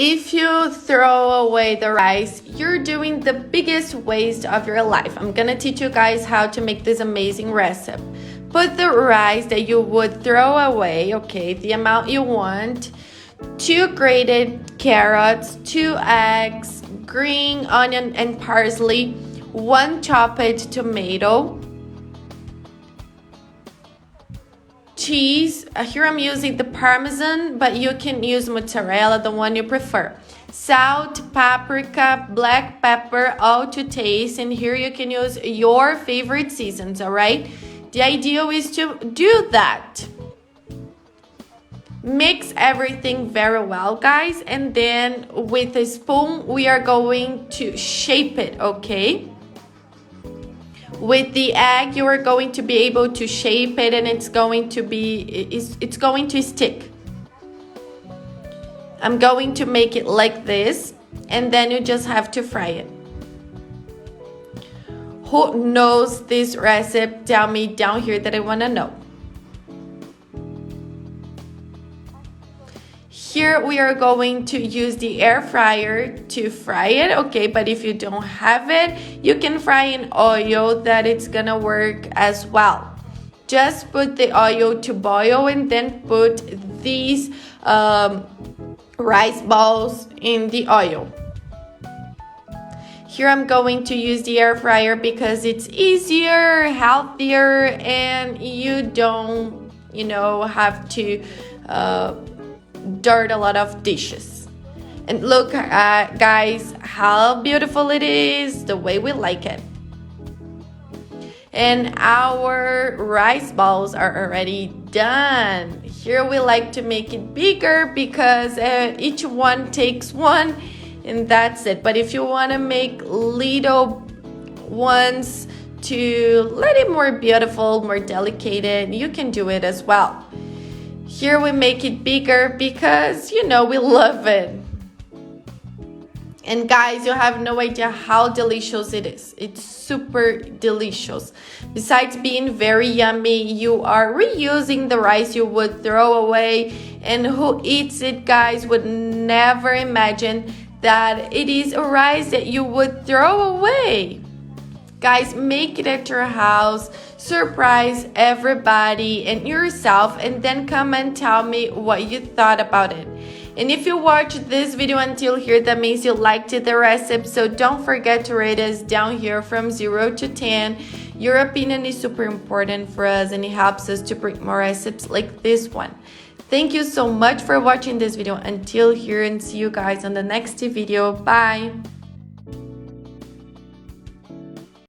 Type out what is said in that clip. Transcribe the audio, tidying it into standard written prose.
If you throw away the rice, you're doing the biggest waste of your life. I'm gonna teach you guys how to make this amazing recipe. Put the rice that you would throw away, okay, the amount you want, 2 grated carrots, 2 eggs, green onion and parsley, 1 chopped tomato, cheese. Here I'm using the Parmesan, but you can use mozzarella, the one you prefer. Salt, paprika, black pepper, all to taste. And here you can use your favorite seasons, all right? The idea is to do that. Mix everything very well, guys. And then with a spoon, we are going to shape it, okay? With the egg, you are going to be able to shape it, and it's going to stick. I'm going to make it like this, and then you just have to fry it. Who knows this recipe? Tell me down here that I want to know. Here we are going to use the air fryer to fry it, okay? But if you don't have it, you can fry in oil, that it's gonna work as well. Just put the oil to boil and then put these rice balls in the oil. Here I'm going to use the air fryer because it's easier, healthier, and you don't, have to dirt a lot of dishes. And look, guys, how beautiful it is, the way we like it. And our rice balls are already done. Here we like to make it bigger because each one takes one, and that's it. But if you want to make little ones to let it more beautiful, more delicate, you can do it as well. Here we make it bigger because, we love it. And guys, you have no idea how delicious it is. It's super delicious. Besides being very yummy, you are reusing the rice you would throw away. And who eats it, guys, would never imagine that it is a rice that you would throw away. Guys, make it at your house, surprise everybody and yourself, and then come and tell me what you thought about it. And if you watched this video until here, that means you liked the recipe, so don't forget to rate us down here from 0 to 10. Your opinion is super important for us, and it helps us to bring more recipes like this one. Thank you so much for watching this video until here, and see you guys on the next video. Bye!